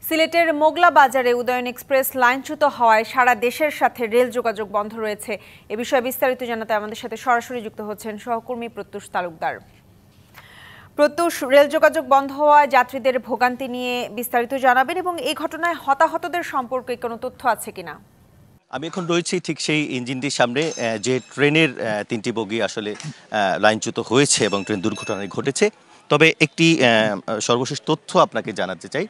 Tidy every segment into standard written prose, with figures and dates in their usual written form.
সিলেটের মোগলা বাজারে উদয়ন এক্সপ্রেস লাইনচ্যুত হওয়ায় সারা দেশের সাথে রেল যোগাযোগ বন্ধ রয়েছে। এ বিষয়ে বিস্তারিত জানাতে আমাদের সাথে সরাসরি যুক্ত হচ্ছেন সহকর্মী প্রত্যুষ তালুকদার। প্রত্যুষ, রেল যোগাযোগ বন্ধ হওয়ায় যাত্রীদের ভোগান্তি নিয়ে বিস্তারিত জানাবেন এবং এই ঘটনায় হতাহতদের সম্পর্কে কোনো তথ্য আছে কিনা? আমি এখন রয়েছি ঠিক সেই ইঞ্জিনটির সামনে, যে ট্রেনের 3টি বগি আসলে লাইনচ্যুত হয়েছে এবং ট্রেন দুর্ঘটনায় ঘটেছে। তবে একটি সর্বশেষ তথ্য আপনাকে জানাতে চাই,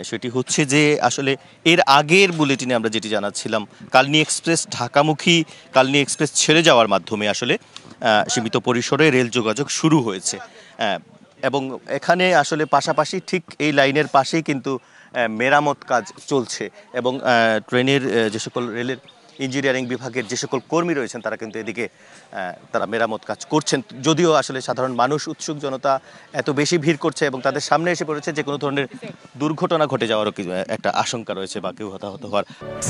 সেটি হচ্ছে যে আসলে এর আগের বুলেটিনে আমরা যেটি জানাচ্ছিলাম, কালনী এক্সপ্রেস ঢাকামুখী কালনী এক্সপ্রেস ছেড়ে যাওয়ার মাধ্যমে আসলে সীমিত পরিসরে রেল যোগাযোগ শুরু হয়েছে এবং এখানে আসলে পাশাপাশি ঠিক এই লাইনের পাশেই কিন্তু মেরামত কাজ চলছে এবং ট্রেনের যে সকল রেলের ইঞ্জিনিয়ারিং বিভাগের যে সকল কর্মী রয়েছেন তারা কিন্তু এদিকে তারা মেরামত কাজ করছেন। যদিও আসলে সাধারণ মানুষ, উৎসুক জনতা এত বেশি ভিড় করছে এবং তাদের সামনে এসে পড়েছে যে কোনো ধরনের দুর্ঘটনা ঘটে যাওয়ারও একটা আশঙ্কা রয়েছে বা কেউ হতাহত হওয়ার।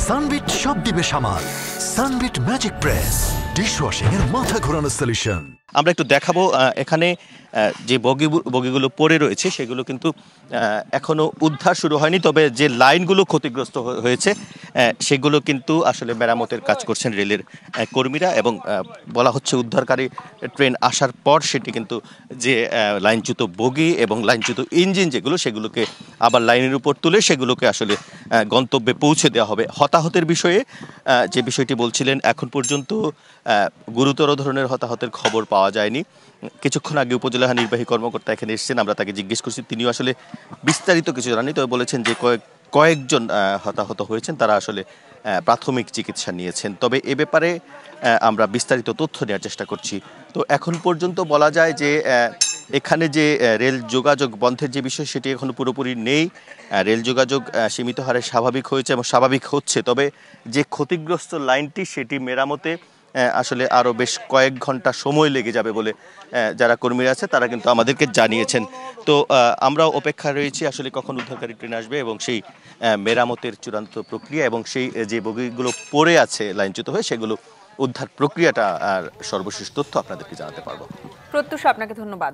সানবিট সব দিবে সামাল। সানবিট ম্যাজিক প্রেস ডিশওয়াশিং এর মাথা ঘোরানো সলিউশন। আমরা একটু দেখাবো এখানে যে বগিগুলো পড়ে রয়েছে সেগুলো কিন্তু এখনো উদ্ধার শুরু হয়নি, তবে যে লাইনগুলো ক্ষতিগ্রস্ত হয়েছে সেগুলো কিন্তু আসলে মেরামতের কাজ করছেন রেলের কর্মীরা এবং বলা হচ্ছে উদ্ধারকারী ট্রেন আসার পর সেটি কিন্তু যে লাইনচ্যুত বগি এবং লাইনচ্যুত ইঞ্জিন যেগুলো সেগুলোকে আবার লাইনের উপর তুলে সেগুলোকে আসলে গন্তব্যে পৌঁছে দেওয়া হবে। হতাহতের বিষয়ে যে বিষয়টি বলছিলেন, এখন পর্যন্ত গুরুতর ধরনের হতাহতের খবর পাওয়া যায়নি। কিছুক্ষণ আগে উপজেলা নির্বাহী কর্মকর্তা এখানে এসেছেন, আমরা তাকে জিজ্ঞেস করছি, তিনিও আসলে বিস্তারিত কিছু জানাননি, তবে বলেছেন যে কয়েকজন হতাহত হয়েছেন, তারা আসলে প্রাথমিক চিকিৎসা নিয়েছেন। তবে এ ব্যাপারে আমরা বিস্তারিত তথ্য নেওয়ার চেষ্টা করছি। তো এখন পর্যন্ত বলা যায় যে এখানে যে রেল যোগাযোগ বন্ধের যে বিষয় সেটি এখনো পুরোপুরি নেই। রেল যোগাযোগ সীমিত হারে স্বাভাবিক হয়েছে এবং স্বাভাবিক হচ্ছে, তবে যে ক্ষতিগ্রস্ত লাইনটি সেটি মেরামতে আসলে আরও বেশ কয়েক ঘন্টা সময় লেগে যাবে বলে যারা কর্মীরা আছে তারা কিন্তু আমাদেরকে জানিয়েছেন। তো আমরাও অপেক্ষা রয়েছি আসলে কখন উদ্ধারকারী ট্রেন আসবে এবং সেই মেরামতের চূড়ান্ত প্রক্রিয়া এবং সেই যে বগিগুলো পড়ে আছে লাইনচ্যুত হয়ে সেগুলো উদ্ধার প্রক্রিয়াটা আর সর্বশেষ তথ্য আপনাদেরকে জানাতে পারবো। প্রত্যুষ, আপনাকে ধন্যবাদ।